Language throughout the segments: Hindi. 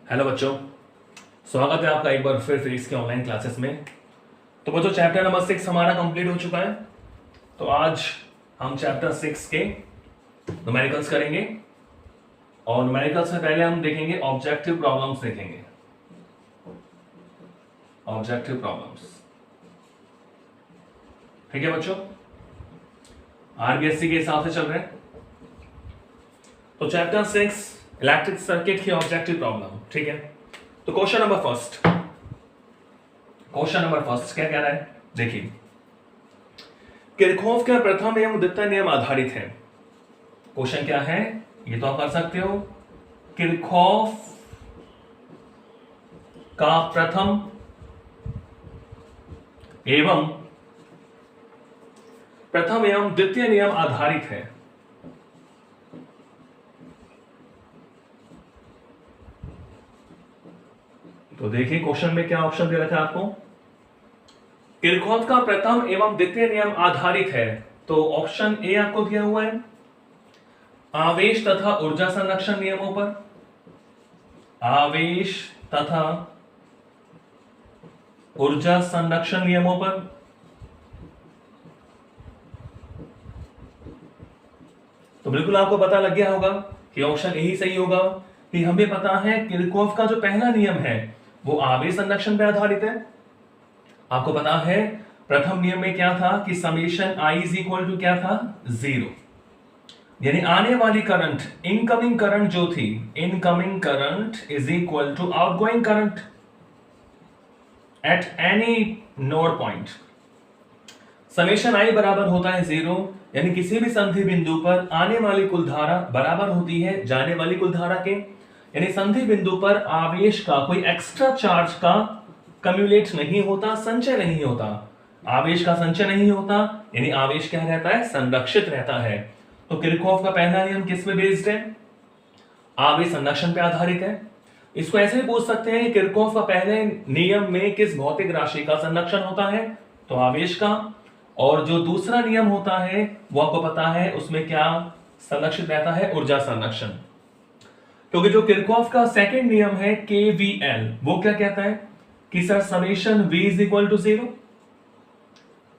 हेलो बच्चों, स्वागत है आपका एक बार फिर फिजिक्स के ऑनलाइन क्लासेस में। तो बच्चों चैप्टर नंबर 6 हमारा कंप्लीट हो चुका है। तो आज हम चैप्टर 6 के न्यूमेरिकल्स करेंगे और न्यूमेरिकल्स से पहले हम देखेंगे ऑब्जेक्टिव प्रॉब्लम्स देखेंगे। ऑब्जेक्टिव प्रॉब्लम्स, ठीक है बच्चों, आरबीएससी के हिसाब से चल रहे हैं। तो चैप्टर 6 इलेक्ट्रिक सर्किट की ऑब्जेक्टिव प्रॉब्लम, ठीक है। तो क्वेश्चन नंबर फर्स्ट क्या कह रहा है, देखिए, किरचॉफ का प्रथम एवं द्वितीय नियम आधारित है। क्वेश्चन क्या है, ये तो आप कर सकते हो। किरचॉफ का प्रथम एवं द्वितीय नियम आधारित है। तो देखिए क्वेश्चन में क्या ऑप्शन दे रखा है आपको। किरचॉफ का प्रथम एवं द्वितीय नियम आधारित है, तो ऑप्शन ए आपको दिया हुआ है आवेश तथा ऊर्जा संरक्षण नियमों पर। आवेश तथा ऊर्जा संरक्षण नियमों पर। तो बिल्कुल आपको पता लग गया होगा कि ऑप्शन ए ही सही होगा कि हमें पता है किरचॉफ का जो पहला नियम है वो आवेश संरक्षण पर आधारित है। आपको पता है प्रथम नियम में क्या था कि summation I is equal to क्या था, 0, यानी आने वाली करंट, इनकमिंग करंट जो थी, incoming current is equal to outgoing current at any node point. Summation I बराबर होता है 0, यानी किसी भी संधि बिंदु पर आने वाली कुल धारा बराबर होती है जाने वाली कुल धारा के। यानी संधि बिंदु पर आवेश का कोई एक्स्ट्रा चार्ज का कम्युलेट नहीं होता, संचय नहीं होता। आवेश का संचय नहीं होता, यानी आवेश क्या रहता है, संरक्षित रहता है। तो किरचॉफ का पहला नियम किस पे बेस्ड है, आवेश संरक्षण पे आधारित है। इसको ऐसे भी पूछ सकते हैं किरचॉफ का पहले नियम में किस भौतिक राशि का संरक्षण होता है, तो आवेश का। और जो दूसरा नियम होता है वो आपको पता है उसमें क्या संरक्षित रहता है, ऊर्जा संरक्षण। क्योंकि जो किरचॉफ का सेकंड नियम है केवीएल, वो क्या कहता है कि sir summation v is equal to 0।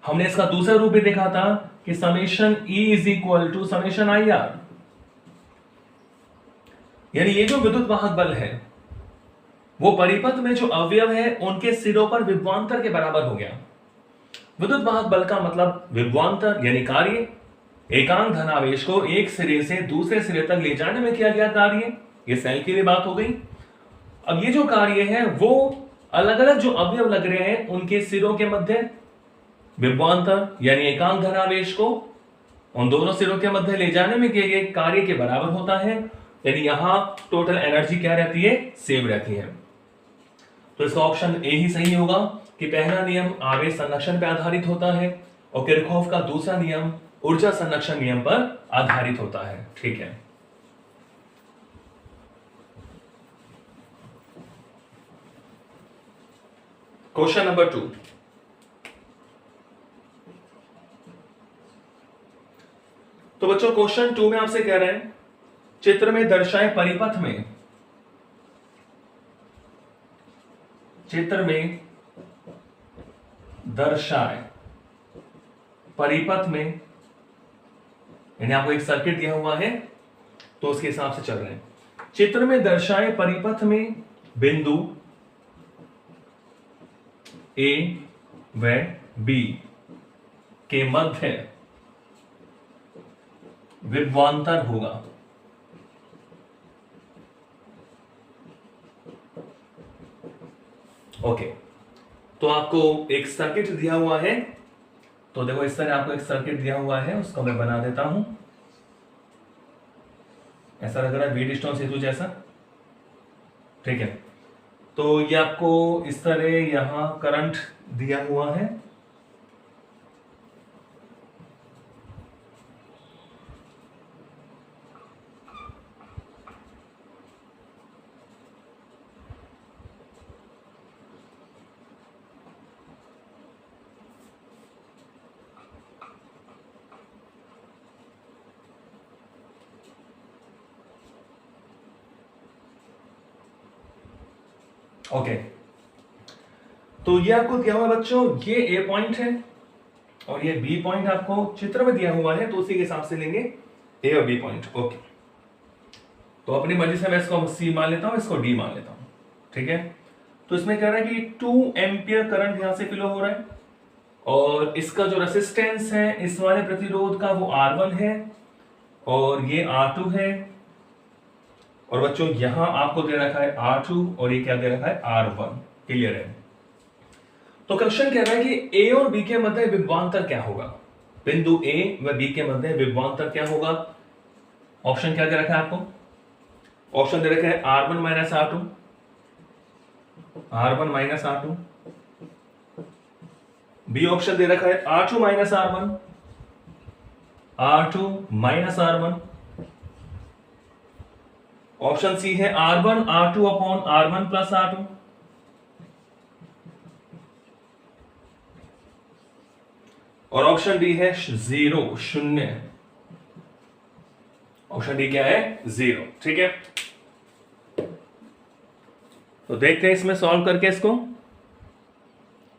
हमने इसका दूसरा रूप भी देखा था कि summation E is equal to summation I R. यानी ये जो विद्युत वाहक बल है वो परिपथ में जो अवयव है उनके सिरों पर विभवांतर के बराबर हो गया। विद्युत वाहक बल का मतलब विभवांतर यानी कार्य। एकांक धनावेश को एक सिरे से दूसरे सिरे तक ले जाने में किया गया कार्य, ये सेल के लिए बात हो गई। अब ये जो कार्य है वो अलग अलग जो अवयव लग रहे हैं उनके सिरों के मध्य विभवांतर यानी एकांक धनावेश को उन दोनों सिरों के मध्य ले जाने में किए गए कार्य के बराबर होता है। यानी यहां टोटल एनर्जी क्या रहती है, सेव रहती है। तो इसका ऑप्शन ए ही सही होगा कि पहला नियम आवेश संरक्षण पर आधारित होता है और किरचॉफ का दूसरा नियम ऊर्जा संरक्षण नियम पर आधारित होता है, ठीक है। क्वेश्चन नंबर 2, तो बच्चों क्वेश्चन 2 में आपसे कह रहे हैं चित्र में दर्शाए परिपथ में, चित्र में दर्शाए परिपथ में, यानी आपको एक सर्किट दिया हुआ है तो उसके हिसाब से चल रहे हैं। चित्र में दर्शाए परिपथ में बिंदु ए व बी के मध्य विभवांतर होगा। ओके, तो आपको एक सर्किट दिया हुआ है। तो देखो इस तरह आपको एक सर्किट दिया हुआ है, उसको मैं बना देता हूं। ऐसा लग रहा है व्हीटस्टोन सेतु जैसा, ठीक है। तो ये आपको इस तरह यहां करंट दिया हुआ है। ओके, तो ये आपको दिया हुआ है बच्चों, ये ए पॉइंट है और ये बी पॉइंट आपको चित्र में दिया हुआ है, तो उसी के हिसाब से लेंगे ए और बी पॉइंट। ओके, तो अपनी मर्जी से मैं इसको सी मान लेता हूं, इसको डी मान लेता हूं, ठीक है। तो इसमें कह रहा है कि 2 एम्पियर करंट यहां से फ्लो हो रहा है और इसका जो रेसिस्टेंस है इस वाले प्रतिरोध का वो R1 है और ये R2 है, और बच्चों यहां आपको दे रखा है R2 और ये क्या दे रखा है R1। क्लियर है। तो क्वेश्चन कह रहा है कि ए और बी के मध्य विभवांतर क्या होगा, बिंदु ए व बी के मध्य विभवांतर क्या होगा। ऑप्शन क्या दे रखा है आपको, ऑप्शन दे रखा है R1 minus R2, R1 minus R2, B option दे रखा है R2 minus R1, R2 minus R1, option C है R1 R2 upon R1 plus R2, और ऑप्शन डी है 0 शून्य। ऑप्शन डी क्या है 0, ठीक है। तो देखते हैं इसमें सॉल्व करके इसको।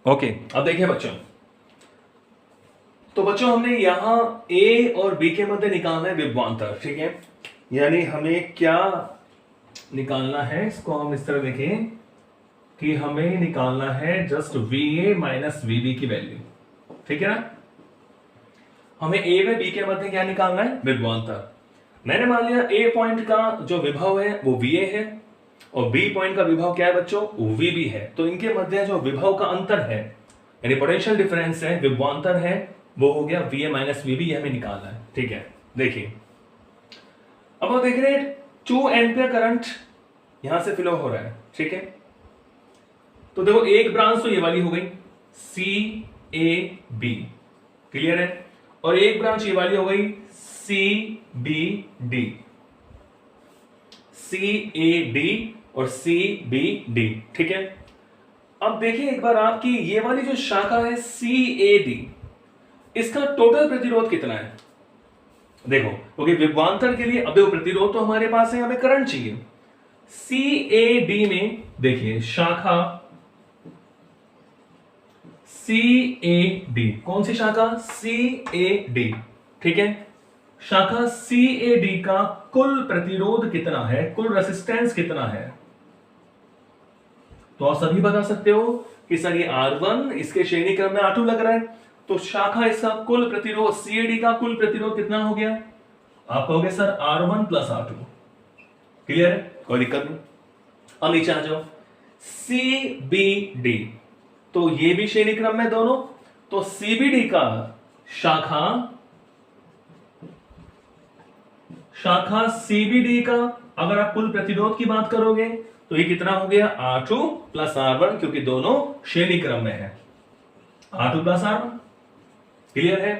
ओके, अब देखिए बच्चों, तो बच्चों हमने यहां ए और बी के मध्य निकालना है विभवांतर, ठीक है। यानी हमें क्या निकालना है, इसको हम इस तरह देखें कि हमें निकालना है जस्ट VA माइनस VB की वैल्यू, ठीक है ना। हमें ए व बी के मध्य क्या निकालना है, विभवांतर। मैंने मान लिया ए पॉइंट का जो विभव है वो VA है और बी पॉइंट का विभव क्या है बच्चों, VB है। तो इनके मध्य जो विभव का अंतर है यानी पोटेंशियल डिफरेंस है, विभवांतर है, वो हो गया VA माइनस VB, ये हमें निकालना है, ठीक है। देखिए अब आप देख रहे हैं 2 एम्पियर करंट यहां से फ्लो हो रहा है, ठीक है। तो देखो एक ब्रांच तो ये वाली हो गई CAB, क्लियर है, और एक ब्रांच ये वाली हो गई CBD, CAD और CBD, ठीक है। अब देखिए एक बार आपकी ये वाली जो शाखा है CAD, इसका टोटल प्रतिरोध कितना है। देखो क्योंकि विभवांतर के लिए अब देखो प्रतिरोध तो हमारे पास है, हमें करंट चाहिए। CAD में देखिए शाखा CAD, कौन सी शाखा CAD, ठीक है। शाखा CAD का कुल प्रतिरोध कितना है, कुल रेसिस्टेंस कितना है, तो आप सभी बता सकते हो कि सर ये R1, इसके श्रेणी क्रम में R2 लग रहा है, तो शाखा इसका कुल प्रतिरोध CAD का कुल प्रतिरोध कितना हो गया, आप कहोगे sir R1 plus R2। Clear है, कोई दिक्कत नहीं। अब नीचे आ जाओ CBD, तो ये भी श्रेणी क्रम में दोनों, तो CBD का शाखा CBD का अगर आप कुल प्रतिरोध की बात करोगे तो ये कितना हो गया R2 प्लस R1, क्योंकि दोनों श्रेणी क्रम में है, R2 प्लस R1। क्लियर है।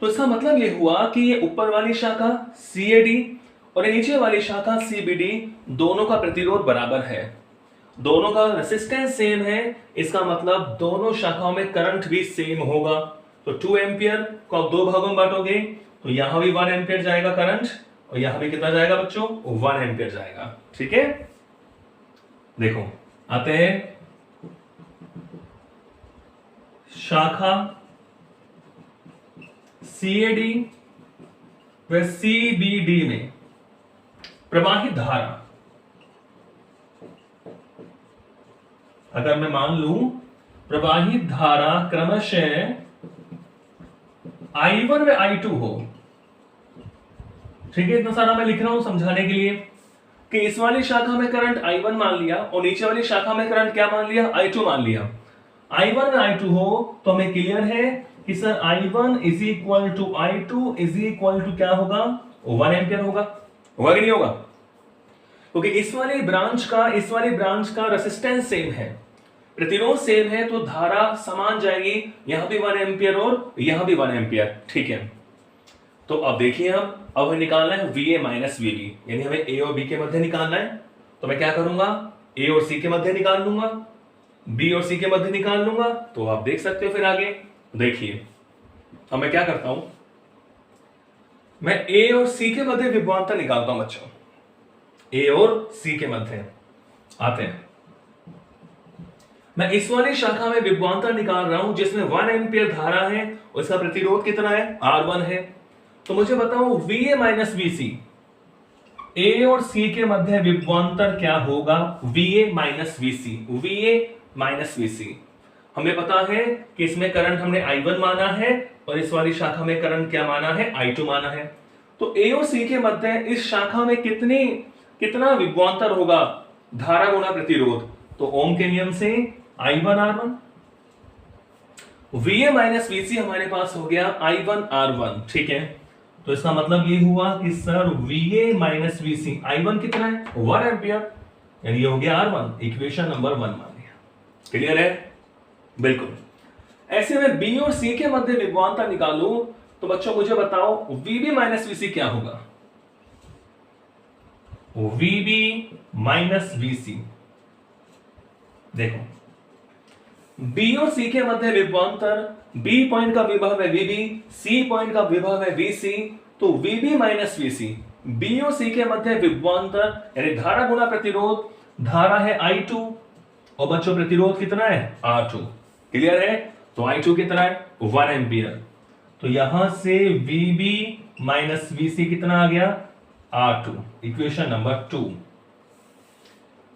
तो इसका मतलब ये हुआ कि ये ऊपर वाली शाखा CAD और ये नीचे वाली शाखा CBD दोनों का प्रतिरोध बराबर है, दोनों का रेसिस्टेंस सेम है, इसका मतलब दोनों शाखाओं में करंट भी सेम होगा। तो 2 एम्पियर को आप दो भागों में बांटोगे तो यहां भी 1 एम्पियर जाएगा करंट और यहां भी कितना जाएगा बच्चों, 1 एम्पियर जाएगा, ठीक है। देखो आते हैं शाखा CAD व CBD में प्रवाहित धारा, अगर मैं मान लूं प्रवाहित धारा क्रमशः I1 व I2 हो, ठीक है। इतना सारा मैं लिख रहा हूं समझाने के लिए कि इस वाली शाखा में करंट I1 मान लिया और नीचे वाली शाखा में करंट क्या मान लिया, I2 मान लिया। I1 व I2 हो तो हमें क्लियर है कि sir I1 is equal to I2 is equal to क्या होगा, 1 एम्पियर होगा, होगा कि नहीं होगा, क्योंकि इस वाली ब्रांच का रेसिस्टेंस सेम है, प्रतिरोध सेम है, तो धारा समान जाएगी, यहां भी 1 एम्पियर और यहां भी 1 एम्पियर, ठीक है। तो अब देखिए अब हमें निकालना है VA माइनस VB, यानी हमें A और B के मध्य निकालना है। तो मैं क्या करूंगा, A और C के मध्य निकाल लूंगा, B और C के मध्य निकाल लूंगा। तो आप देख सकते हो फिर आगे देखिए, अब मैं क्या करता हूं, मैं A और C के मध्य विभवांतर निकालता हूं बच्चों, A और C के मध्य आते हैं। मैं इस वाली शाखा में विभवांतर निकाल रहा हूं जिसमें 1 एम्पियर धारा है और इसका प्रतिरोध कितना है, R1 है। तो मुझे बताओ VA माइनस VC, ए और सी के मध्य विभवांतर क्या होगा, VA minus VC, VA minus VC। हमें पता है कि इसमें करंट हमने I1 माना है और इस वाली शाखा में करंट क्या माना है, I2 माना है। तो A और C के मध्य इस शाखा में कितना विभवांतर होगा, धारा गुना प्रतिरोध। तो ओम के नियम से I1 R1, VA minus VC हमारे पास हो गया I1 R1, ठीक है। तो इसका मतलब ये हुआ कि sir VA minus VC, I1 कितना है, 1 एम्पियर, यानी ये हो गया R1, इक्वेशन नंबर 1 मान लिया। क्लियर है, बिल्कुल। ऐसे में B और C के मध्य विभवांतर निकालूं तो बच्चों मुझे बताओ VB माइनस VC क्या होगा, VB माइनस VC। देखो B और C के मध्य विभवांतर, B पॉइंट का विभव है VB, C पॉइंट का विभव है VC, तो VB माइनस VC, B और C के मध्य विभवांतर यानी धारा गुना प्रतिरोध, धारा है I2 और बच्चों प्रतिरोध कितना है, R2। क्लियर है, तो I2 कितना है, 1 एम्पियर। तो यहां से VB माइनस VC कितना आ गया, R2, इक्वेशन नंबर 2।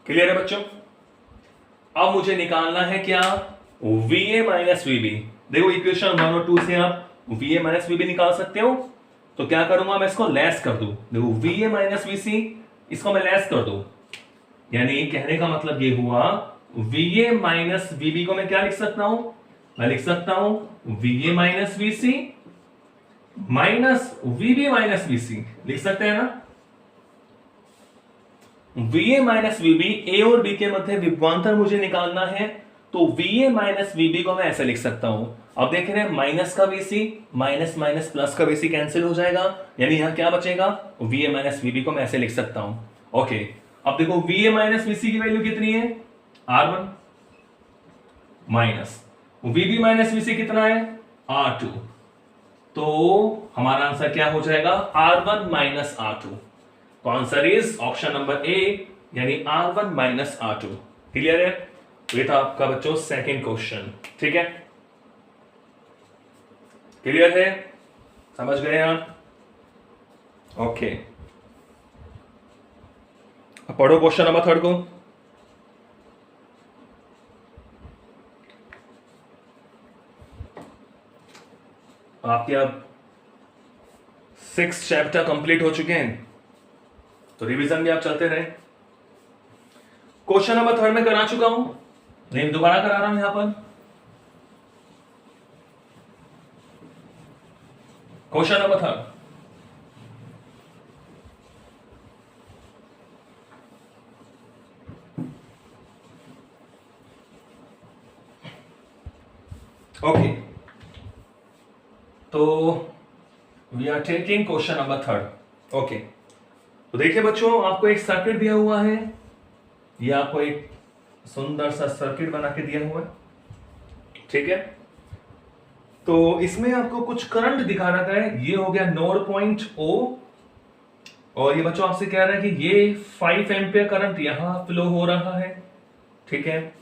क्लियर है बच्चों। अब मुझे निकालना है क्या, VA माइनस VB। देखो इक्वेशन 1 और 2 से आप VA माइनस VB निकाल सकते हो। तो क्या करूंगा, मैं इसको लेस कर दूं। देखो VA माइनस VC, इसको मैं लेस कर दूं, यानी कहने का मतलब ये हुआ VA माइनस VB को मैं क्या लिख सकता हूं, मैं लिख सकता हूं VA minus VC minus VB minus VC, लिख सकते हैं ना। VA माइनस VB, A और B के मध्य विभवांतर मुझे निकालना है, तो VA माइनस VB को मैं ऐसे लिख सकता हूं। अब देख रहे हैं माइनस का VC, माइनस माइनस प्लस का VC कैंसिल हो जाएगा, यानी यहां क्या बचेगा, VA माइनस VB को मैं ऐसे लिख सकता हूं। ओके, अब देखो VA माइनस VC की वैल्यू कितनी है, R1 minus VB minus VC कितना है, R2। तो हमारा आंसर क्या हो जाएगा, R1 माइनस R2। तो answer is option number A, यानी R1 माइनस R2। क्लियर है, तो ये था आपका बच्चों सेकंड क्वेश्चन। ठीक है, क्लियर है, समझ गए आप। ओके, अब पढ़ो क्वेश्चन नंबर 3 को। आपके अब 6 चैप्टर कंप्लीट हो चुके हैं, तो रिवीजन भी आप चलते रहे। क्वेश्चन नंबर 3 में करा चुका हूं, नहीं दोबारा करा रहा हूं यहां पर। क्वेश्चन नंबर 3, ओके, तो we are taking question number 3। Okay, तो देखिए बच्चों, आपको एक सर्किट दिया हुआ है, ये आपको एक सुंदर सा सर्किट बना के दिया हुआ है। ठीक है, तो इसमें आपको कुछ करंट दिखा रखा है। ये हो गया नोड पॉइंट O, और ये बच्चों आपसे कह रहा है कि ये 5 एम्पियर करंट यहां फ्लो हो रहा है। ठीक है,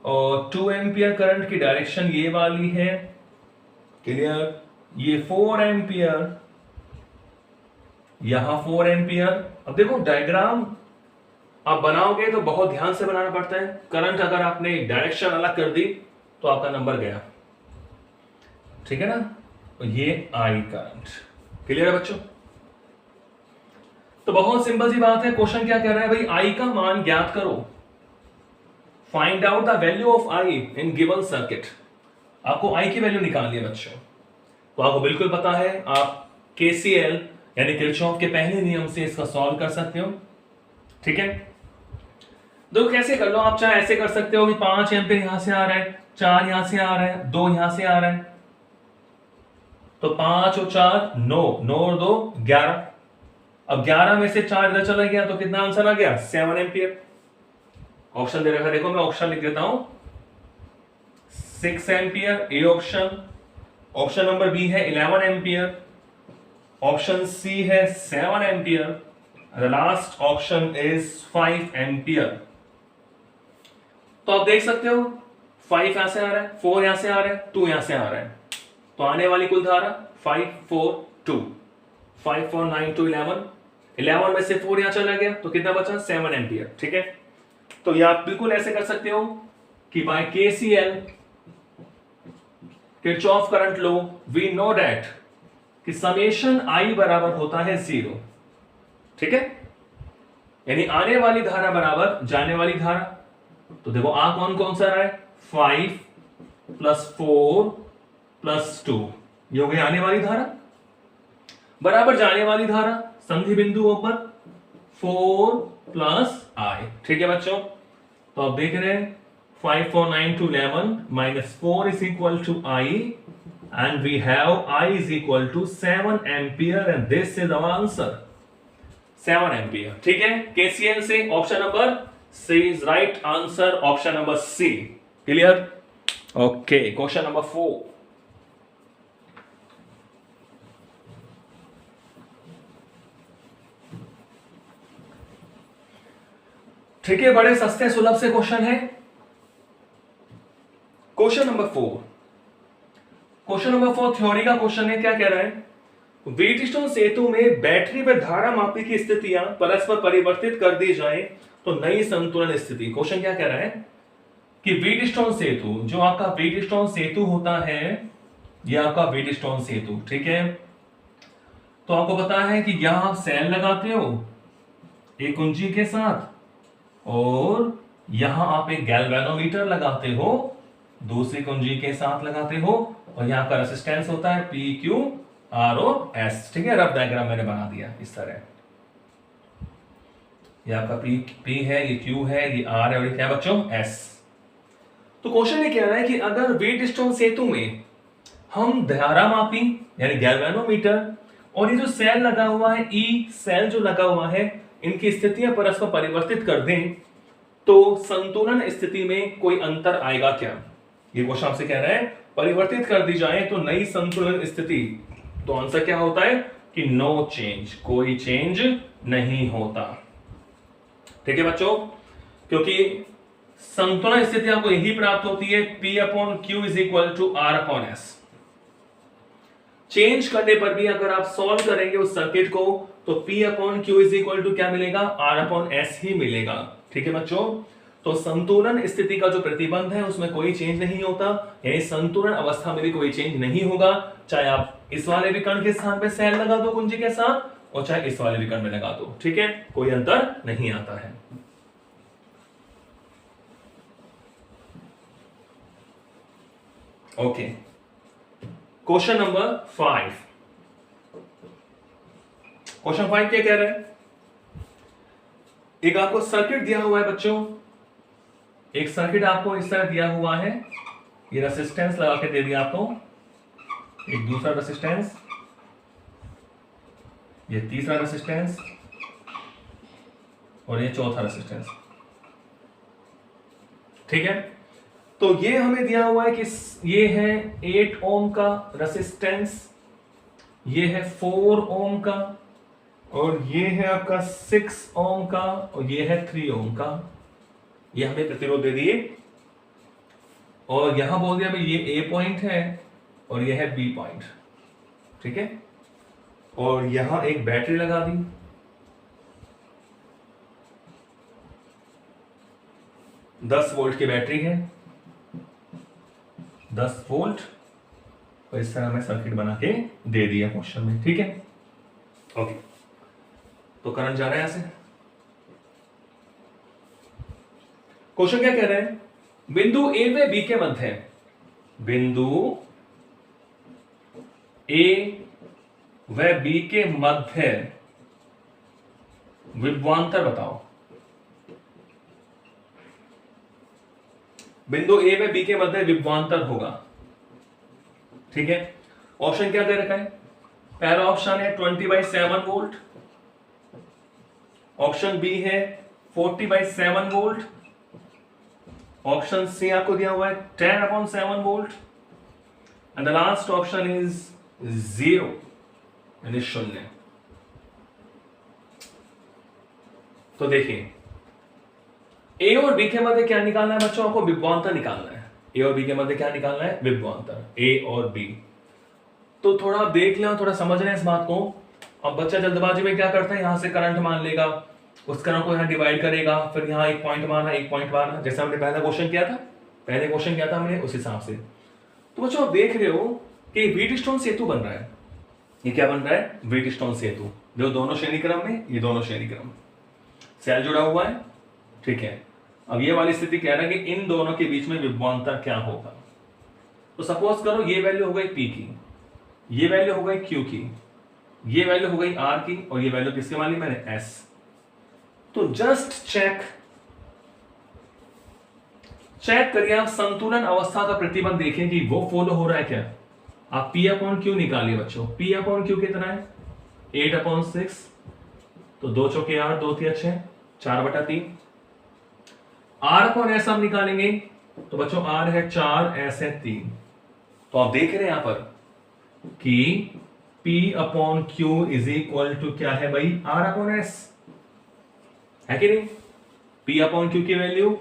और 2 एम्पियर करंट की डायरेक्शन ये वाली है। क्लियर, ये 4 एम्पियर, यहां 4 एम्पियर। अब देखो डायग्राम आप बनाओगे तो बहुत ध्यान से बनाना पड़ता है। करंट अगर आपने डायरेक्शन अलग कर दी तो आपका नंबर गया। ठीक है ना, तो ये आई करंट। क्लियर है बच्चों, तो बहुत सिंपल सी बात है। क्वेश्चन क्या कह रहा है भाई, आई का मान ज्ञात करो, find out the value of I in given circuit. आपको आई की वैल्यू निकालनी है बच्चों, तो आपको बिल्कुल पता है, आप केसीएल यानी किरचॉफ के पहले नियम से इसका सॉल्व कर सकते हो। ठीक है, दो कैसे कर लो आप, चाहे ऐसे कर सकते हो कि 5 एम्पियर यहां से आ रहा है, 4 यहां से आ रहा है, 2 यहां से आ रहा है, तो 5 और 4 9, 9 और 2 11। अब 11 में से 4 इधर चला गया तो कितना आंसर आ गया, 7 एम्पियर। ऑप्शन दे रखा, देखो मैं ऑप्शन लिख देता हूं, 6 ampere A option, option number B है 11 एम्पियर, ऑप्शन सी है 7 ampere, the last option is 5 ampere. तो आप देख सकते हो 5 यहां से आ रहा है, 4 यहां से आ रहा है, 2 यहां से आ रहा है, तो आने वाली कुल धारा 5 4 2, 5 4 9 2 11, 11 में से 4 यहां चला गया तो कितना बचा 7 एम्पियर। ठीक है, तो ये आप बिल्कुल ऐसे कर सकते हो कि by KCL Kirchhoff current law we know that कि समेशन आई बराबर होता है 0। ठीक है, यानी आने वाली धारा बराबर जाने वाली धारा। तो देखो आ कौन कौन सा रहा है, 5 प्लस 4 प्लस 2, ये हो गई आने वाली धारा, बराबर जाने वाली धारा संधि बिंदुओं पर 4 प्लस आई। ठीक है बच्चों, तो आप देख रहे हैं 5 4 9 2 11 minus 4 is equal to I and we have I is equal to 7 ampere and this is our answer 7 ampere। ठीक है, KCL से option number C is right answer, option number C। Clear? Okay, question number 4। ठीक है, बड़े सस्ते सुलभ से क्वेश्चन है। Question number 4, question number 4 theory का क्वेश्चन है। क्या कह रहा है, व्हीटस्टोन सेतु में बैटरी व धारा मापी की स्थितियां परस्पर परिवर्तित कर दी जाए तो नई संतुलन स्थिति। क्वेश्चन क्या कह रहा है कि व्हीटस्टोन सेतु, जो आपका व्हीटस्टोन सेतु होता है, यह आपका व्हीटस्टोन सेतु, ठीक है, तो आपको पता है कि यहां आप सेल लगाते हो एक कुंजी के साथ और यहां आप एक गैल्वेनोमीटर लगाते हो दूसरी कुंजी के साथ लगाते हो और यहां का रेजिस्टेंस होता है P Q R O S. ठीक है, रफ डायग्राम मैंने बना दिया इस तरह, ये आपका पी है, ये क्यू है, ये आर है और ये क्या बच्चों एस। तो क्वेश्चन ये कह रहा है कि अगर व्हीटस्टोन सेतु में हम धारा मापी यानी गैल्वेनोमीटर और ये जो सेल लगा हुआ है ई सेल जो लगा हुआ है, इनकी स्थितियां परस्पर परिवर्तित कर दें तो संतुलन स्थिति में कोई अंतर आएगा क्या। ये क्वेश्चन आपसे कह रहा है परिवर्तित कर दी जाए तो नई संतुलन स्थिति, तो आंसर क्या होता है कि नो चेंज, कोई चेंज नहीं होता। ठीक है बच्चों, क्योंकि संतुलन स्थिति आपको यही प्राप्त होती है P upon Q is equal to R upon S। Change करने पर भी अगर आप सॉल्व करेंगे उस सर्किट को तो P upon Q is equal to क्या मिलेगा, R अपॉन S ही मिलेगा। ठीक है बच्चों, तो संतुलन स्थिति का जो प्रतिबंध है उसमें कोई चेंज नहीं होता, यानी संतुलन अवस्था में भी कोई चेंज नहीं होगा, चाहे आप इस वाले विकर्ण के स्थान पे सेल लगा दो कुंजी के साथ और चाहे इस वाले विकर्ण में लगा दो। ठीक है, कोई अंतर नहीं आता है। Okay, question number 5। क्वेश्चन 5 क्या कह रहा है, एक आपको सर्किट दिया हुआ है बच्चों, एक सर्किट आपको इस तरह दिया हुआ है, ये रेसिस्टेंस लगा के दे दिया आपको, एक दूसरा रेसिस्टेंस, ये तीसरा रेसिस्टेंस और ये चौथा रेसिस्टेंस। ठीक है, तो ये हमें दिया हुआ है कि ये है 8 ओम का रेसिस्टेंस, ये है 4 ओम का और ये है आपका 6 ओम का और ये है 3 ओम का। ये हमें प्रतिरोध दे दिए और यहां बोल दिया भाई ये A पॉइंट है और ये है B पॉइंट। ठीक है, और यहां एक बैटरी लगा दी, दस वोल्ट की बैटरी है, 10 वोल्ट, और इस तरह मैं सर्किट बना के दे दिया क्वेश्चन में। ठीक है, ओके, तो करंट जा रहा है यहां से। क्वेश्चन क्या कह रहे हैं, बिंदु ए व बी के मध्य, बिंदु ए व बी के मध्य विभवांतर बताओ। बिंदु ए व बी के मध्य विभवांतर होगा। ठीक है, ऑप्शन क्या दे रखा है, पहला ऑप्शन है 20/7 वोल्ट, ऑप्शन बी है 40/7 वोल्ट, ऑप्शन सी आपको दिया हुआ है 10/7 volt and the last option is 0 यानी 0। तो देखिए ए और बी के मध्य क्या निकालना है बच्चों? आपको विभवांतर निकालना है। ए और बी के मध्य क्या निकालना है? विभवांतर, ए और बी। तो थोड़ा आप देख लें, थोड़ा समझ लें इस बात को। अब बच्चा जल्दबाजी में क्या करता है, यहां से करंट मान लेगा, उस करंट को यहाँ डिवाइड करेगा, फिर यहाँ एक पॉइंट मारना, एक पॉइंट मारना, जैसा हमने पहला क्वेश्चन किया था, पहले क्वेश्चन किया था हमने उस हिसाब से। तो बच्चों आप देख रहे हो कि व्हीटस्टोन सेतु बन रहा है। ये क्या बन रहा है? व्हीटस्टोन सेतु, जो दोनों श्रेणी क्रम में, ये दोनों श्रेणी क्रम, सेल जुड़ा हुआ है, ठीक है। अब ये वाली स्थिति कह रहा है कि इन दोनों के बीच में विभवांतर क्या होगा। तो सपोज करो ये वैल्यू हो गई पी की, ये वैल्यू हो गई क्यू की, ये वैल्यू हो गई आर की, और ये वैल्यू किसके वाली मैंने? एस। तो जस्ट चेक करिए आप, संतुलन अवस्था का प्रतिबंध देखें कि वो फॉलो हो रहा है क्या। आप P अपॉन क्यू निकालिए बच्चों। P अपॉन क्यू कितना है? 8/6। तो 2 चौके 8, 2 तिया 6, 4/3। R अपॉन एस हम निकालेंगे, तो बच्चों R है 4, S है 3। तो आप देख रहे हैं यहां पर कि P upon Q is equal to क्या है भाई? R अपॉन S, है कि नहीं? P अपॉन क्यू की वैल्यू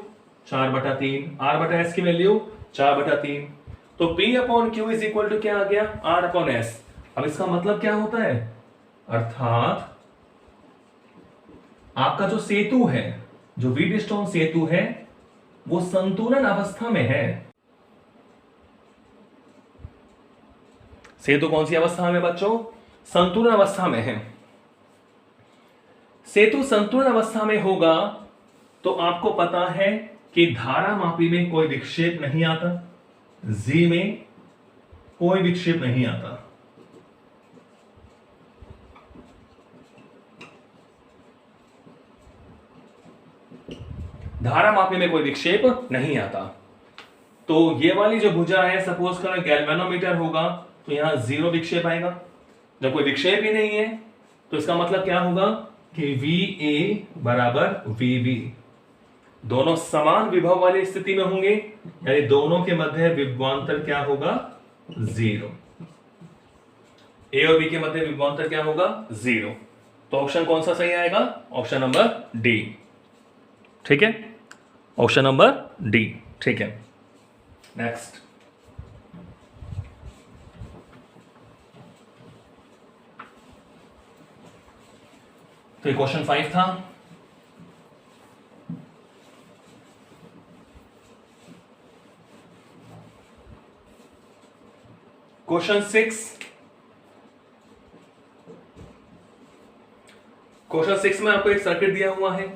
4/3, R/S की वैल्यू 4/3। तो P upon Q is equal to क्या आ गया? R upon S। अब इसका मतलब क्या होता है? अर्थात आपका जो सेतु है, जो व्हीटस्टोन सेतु है, वो संतुलन अवस्था में है। सेतु कौन सी अवस्था में बच्चों? संतुलन अवस्था में है। सेतु संतुलन अवस्था में होगा तो आपको पता है कि धारा मापी में कोई विक्षेप नहीं आता, जी में कोई विक्षेप नहीं आता। धारा मापी में कोई विक्षेप नहीं आता। तो ये वाली जो भुजा है, सपोज करें गैल्वेनोमीटर होगा, तो यहां 0 विक्षेप आएगा। जब कोई विक्षेप ही नहीं है तो इसका मतलब क्या होगा कि VA बराबर VB, दोनों समान विभव वाली स्थिति में होंगे, यानी दोनों के मध्य विभवांतर क्या होगा? 0। ए और बी के मध्य विभवांतर क्या होगा? 0। तो ऑप्शन कौन सा सही आएगा? ऑप्शन नंबर डी, ठीक है, ऑप्शन नंबर डी, ठीक है। नेक्स्ट, तो ये क्वेश्चन 5 था। क्वेश्चन 6, क्वेश्चन 6 में आपको एक सर्किट दिया हुआ है,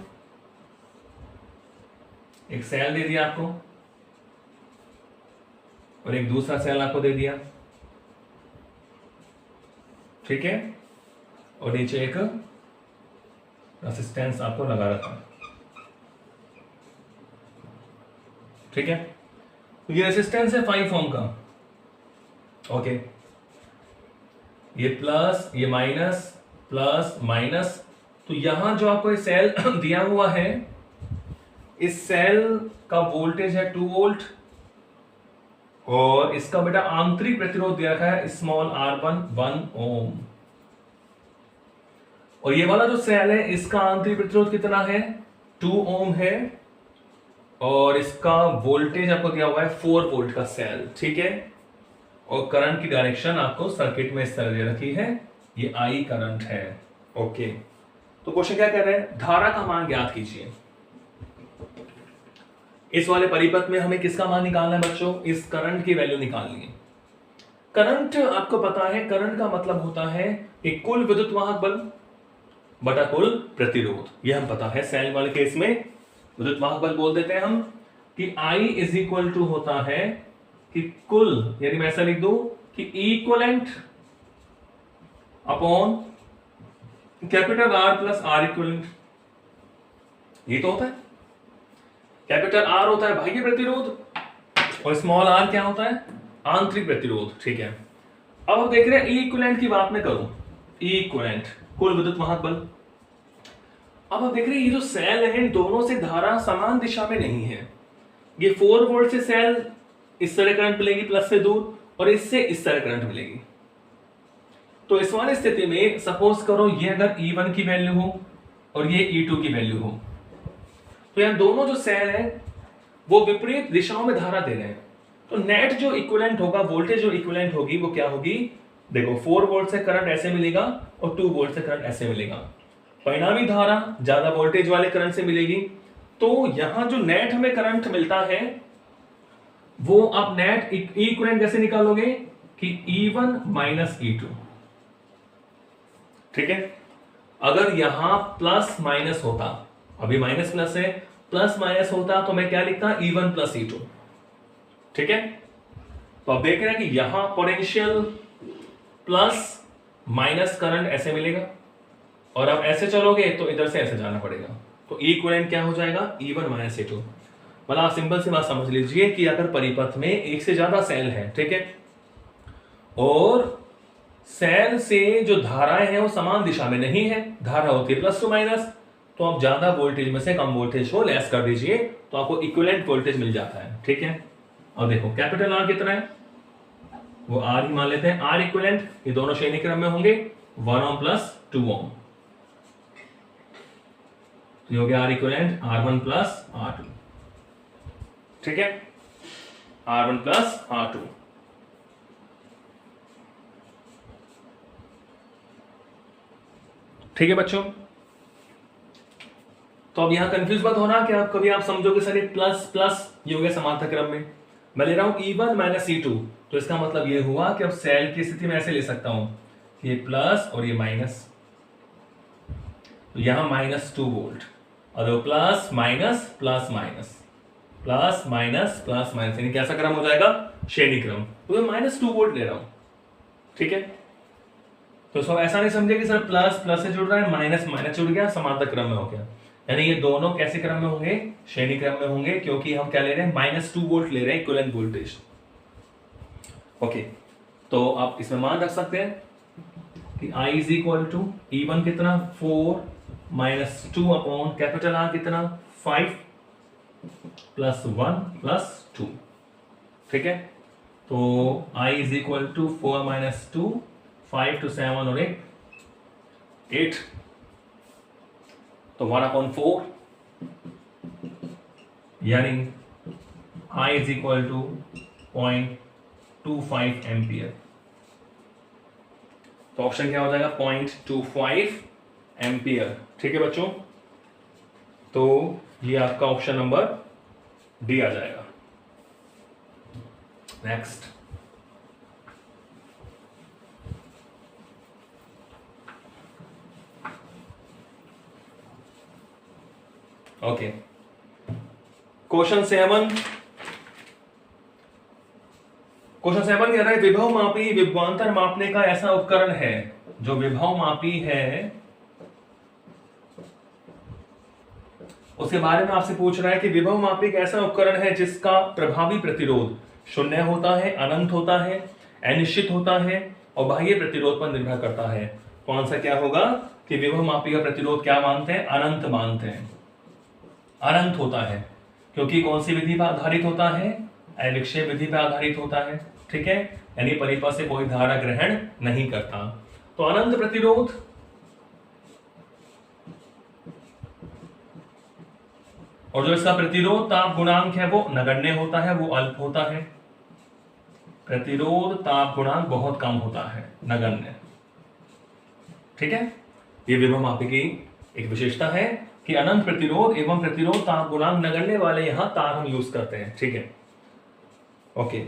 एक सेल दे दिया आपको और एक दूसरा सेल आपको दे दिया, ठीक है, और नीचे एक रेजिस्टेंस आपको लगा रखा है, ठीक है। तो ये रेजिस्टेंस है 5 ओम का, ओके। ये प्लस, ये माइनस, प्लस माइनस। तो यहां जो आपको ये सेल दिया हुआ है, इस सेल का वोल्टेज है 2 वोल्ट और इसका बेटा आंतरिक प्रतिरोध दिया रखा है स्मॉल r1 1 ओम। और ये वाला जो सेल है, इसका आंतरिक प्रतिरोध कितना है? 2 ओम है और इसका वोल्टेज आपको दिया हुआ है 4 वोल्ट का सेल, ठीक है। और करंट की डायरेक्शन आपको सर्किट में इस तरह दे रखी है, ये I करंट है, ओके। तो क्वेश्चन क्या कह रहे हैं? धारा का मान ज्ञात कीजिए। इस वाले परिपथ में हमें किसका मान निकालना है बच्चों? इस करंट की वैल्यू निकालनी है। करंट आपको पता है, करंट का मतलब होता है कि कुल विद्युत वाहक बल बटा कुल प्रतिरोध, ये हम पता है। सेल वाले केस में विद्युत वाहक बल बोल देते हैं हम कि I इज इक्वल टू होता है कि कुल, यानी मैं ऐसा लिख दूं कि equivalent upon capital R plus R equivalent, ये तो होता है। कैपिटल R होता है बाह्य प्रतिरोध और स्मॉल r क्या होता है? आंतरिक प्रतिरोध, ठीक है। अब हम देख रहे हैं इक्विवेलेंट की बात में करूं, इक्विवेलेंट कुल विद्युत वाहक बल। अब हम देख रहे हैं ये जो सेल है, इन दोनों से धारा समान दिशा में नहीं है। ये 4 वोल्ट से सेल इस तरह करंट मिलेगी प्लस से दूर, और इससे इस तरह करंट मिलेगी। तो इस वाली स्थिति में सपोज करो ये अगर E1 की वैल्यू हो और ये E2 की वैल्यू हो, तो यहाँ दोनों जो सेल है वो विपरीत दिशाओं में धारा दे रहे हैं, तो नेट जो इक्विवेलेंट होगा, वोल्टेज जो इक्विवेलेंट होगी वो क्या होगी, देखो 4 वोल्ट से करंट ऐसे मिलेगा और 2 वोल्ट से करंट ऐसे मिलेगा, परिणामी धारा ज्यादा वोल्टेज वाले करंट से मिलेगी। तो यहां जो नेट हमें करंट मिलता है वो आप नेट इक्विवेलेंट कैसे निकालोगे कि E1 माइनस E2, ठीक है। अगर यहां प्लस माइनस होता, अभी माइनस प्लस है, प्लस माइनस होता तो मैं क्या लिखता E1 प्लस E2, ठीक है। तो अब देख रहे हैं कि यहां पोटेंशियल प्लस माइनस करंट ऐसे मिलेगा और अब ऐसे चलोगे तो इधर से ऐसे जाना पड़ेगा, तो इक्विवेलेंट क्या हो जाएगा E1 माइनस E2। मतलब आप सिंपल सी बात समझ लीजिए कि अगर परिपथ में एक से ज्यादा सेल है, ठीक है, और सेल से जो धाराएं हैं वो समान दिशा में नहीं है, धारा होती है प्लस टू माइनस, तो आप ज्यादा वोल्टेज में से कम वोल्टेज को लेस कर दीजिए तो आपको इक्विवेलेंट वोल्टेज मिल जाता है, ठीक है। और देखो कैपिटल आर कितना है, वो आर ही मान लेते हैं, आर इक्विवेलेंट, ये दोनों श्रेणी क्रम में होंगे 1 ओम प्लस 2 ओम, तो ये हो गया are equivalent R1 plus R2, ठीक है, R1 प्लस R2। ठीक है बच्चों, तो अब यहां कंफ्यूज मत होना कि आप कभी आप समझोगे सर ये प्लस प्लस ये हो गया समांतर क्रम में, मैं ले रहा हूं E1 माइनस E2, तो इसका मतलब ये हुआ कि अब सेल की स्थिति में ऐसे ले सकता हूं कि ये प्लस और ये माइनस, तो यहां माइनस 2 वोल्ट और plus minus plus minus plus minus plus minus, यानी कैसा क्रम हो जाएगा, श्रेणी क्रम, तो मैं माइनस 2 वोल्ट ले रहा हूं, ठीक है। तो सब ऐसा नहीं समझे कि सर प्लस प्लस से जुड़ रहा है, माइनस माइनस जुड़ गया, समांतर क्रम में हो गया, यानी ये दोनों कैसे क्रम में होंगे, श्रेणी क्रम में होंगे, क्योंकि हम क्या ले रहे हैं, माइनस 2 वोल्ट ले रहे हैं इक्विवेलेंट वोल्टेज। ओके, तो आप इसमें मान रख सकते हैं कि I is equal to E1 कितना 4 माइनस 2 अपॉन कैपिटल R कितना 5 प्लस 1 प्लस 2, ठीक है। तो I is equal to 4 minus 2, 5 to 7 और 8, तो 1 अपॉन 4, यानी I is equal to 0.25 ampere, तो ऑप्शन क्या हो जाएगा 0.25 एम्पियर, ठीक है बच्चों। तो ये आपका ऑप्शन नंबर डी आ जाएगा। नेक्स्ट, ओके, क्वेश्चन 7 कह रहा है विभव मापी विभवांतर मापने का ऐसा उपकरण है, जो विभव मापी है उसके बारे में आपसे पूछ रहा है कि विभव मापी एक ऐसा उपकरण है जिसका प्रभावी प्रतिरोध शून्य होता है, अनंत होता है, अनिश्चित होता है और बाह्य प्रतिरोध पर निर्भर करता है। कौन सा क्या होगा कि विभव मापी का प्रतिरोध क्या मानते हैं, अनंत मानते हैं, अनंत होता है, क्योंकि कौन सी विधि पर आधारित होता है, अविक्षेप विधि पर आधारित होता है, ठीक है, यानी परिपथ से कोई धारा ग्रहण नहीं करता। तो अनंत प्रतिरोध और जो इसका प्रतिरोध ताप गुणांक है वो नगण्य होता है, वो अल्प होता है, प्रतिरोध ताप गुणांक बहुत कम होता है, नगण्य, ठीक है। ये विभव मापी की एक विशेषता है कि अनंत प्रतिरोध एवं प्रतिरोध ताप गुणांक नगण्य वाले यहां तार हम यूज करते हैं, ठीक है। ओके,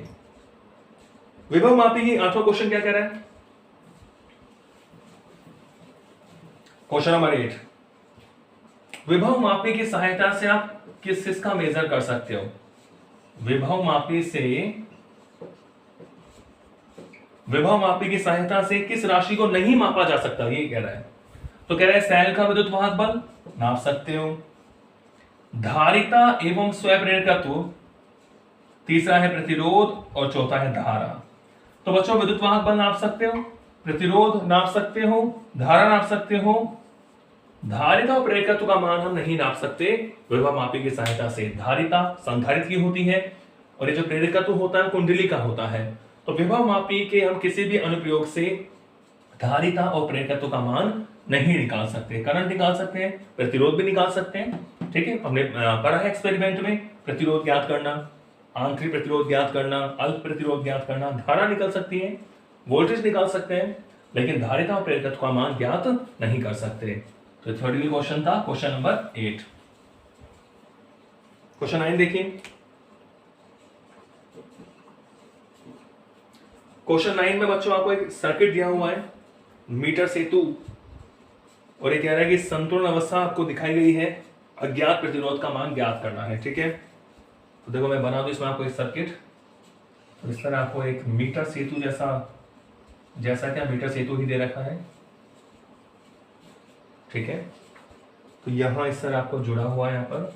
विभव मापी की 8वां क्वेश्चन क्या कह रहा है, क्वेश्चन नंबर 8, विभव मापी की सहायता से आप किस चीज का मेजर कर सकते हो, विभव मापी की सहायता से किस राशि को नहीं मापा जा सकता, ये कह रहा है। तो कह रहा है सेल का विद्युत वाहक बल नाप सकते हो, धारिता एवं स्वप्रेरकत्व, तीसरा है प्रतिरोध और चौथा है धारा। तो बच्चों विद्युत वाहक बल नाप सकते हो, प्रतिरोध नाप सकते हो, धारा नाप सकते हो, धारिता और प्रेरकत्व का मान हम नहीं नाप सकते विभव मापी की सहायता से। धारिता संधारित्र की होती है और ये जो प्रेरकत्व होता है कुंडली का होता है। तो विभव मापी के हम किसी भी अनुप्रयोग से धारिता और प्रेरकत्व का मान नहीं निकाल सकते, करंट निकाल सकते हैं, प्रतिरोध भी निकाल सकते हैं, ठीक है, हमने पढ़ा है एक्सपेरिमेंट में प्रतिरोध ज्ञात करना, आंतरिक प्रतिरोध ज्ञात करना, अल्प प्रतिरोध ज्ञात करना, धारा निकल सकती है, वोल्टेज निकाल सकते हैं, लेकिन धारिता और प्रेरकत्व का मान ज्ञात नहीं कर सकते। तो थर्ड क्वेश्चन था क्वेश्चन नंबर 8। क्वेश्चन 9 देखिए। क्वेश्चन 9 में बच्चों आपको एक सर्किट दिया हुआ है, मीटर सेतु, और ये कह रहा है कि संतुलन अवस्था आपको दिखाई गई है, अज्ञात प्रतिरोध का मान ज्ञात करना है। ठीक है, तो देखो मैं बना दूं इसमें आपको एक सर्किट, तो इस तरह आपको एक मीटर सेतु जैसा क्या मीटर सेतु ही दे रखा है। ठीक है, तो यहां इस तरह आपको जुड़ा हुआ है, यहां पर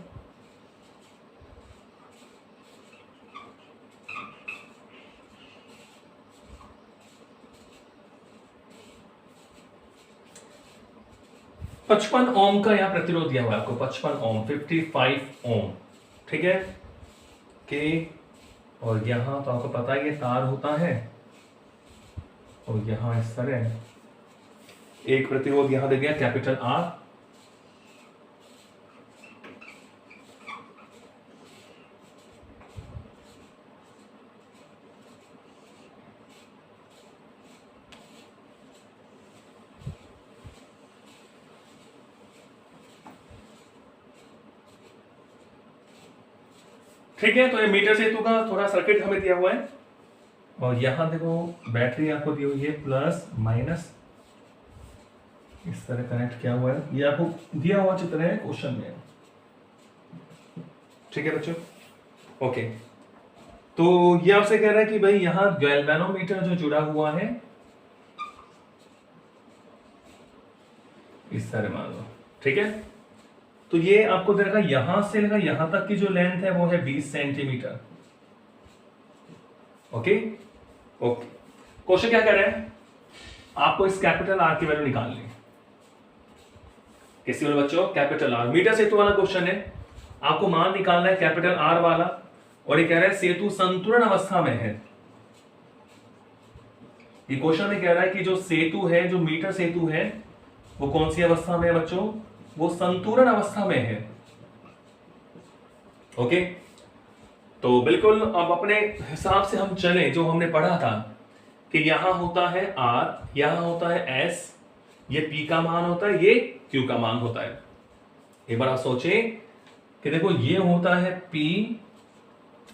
पचपन ओम का यहां प्रतिरोध दिया हुआ है आपको, 55 ओम, 55 ओम। ठीक है, के और यहां तो आपको पता है ये तार होता है, और यहां इस तरह एक प्रतिरोध यहां दे दिया कैपिटल आर, ठीक है। तो ये मीटर सेतु का थोड़ा सर्किट हमें दिया हुआ है, और यहां देखो बैटरी आपको दी हुई है प्लस माइनस, इस तरह कनेक्ट किया हुआ है, ये आपको दिया हुआ चित्र है क्वेश्चन में। ठीक है बच्चों, ओके। तो ये आपसे कह रहा है कि भाई यहां गैल्वेनोमीटर जो जुड़ा हुआ है, इस तरह मान लो। ठीक है, तो ये आपको दे रखा यहां से लेकर यहां तक की जो लेंथ है वो है 20 सेंटीमीटर। ओके ओके, क्वेश्चन क्या कह रहे हैं, आपको इस कैपिटल आर की वैल्यू निकालनी है। किसी वाले बच्चों कैपिटल आर, मीटर सेतु वाला क्वेश्चन है, आपको मान निकालना है कैपिटल आर वाला, और ये कह रहा है सेतु संतुलन अवस्था में है। ये क्वेश्चन में कह रहा है कि जो सेतु है, जो मीटर सेतु है, वो कौन सी अवस्था में है बच्चों, वो संतुलन अवस्था में है। ओके, तो बिल्कुल अब अपने हिसाब से हम चलें, जो हमने पढ़ा था कि यहां होता है आर, यहां होता है एस, ये पी का मान होता है, ये क्यू का मान होता है। एक बार आप सोचें कि देखो ये होता है पी,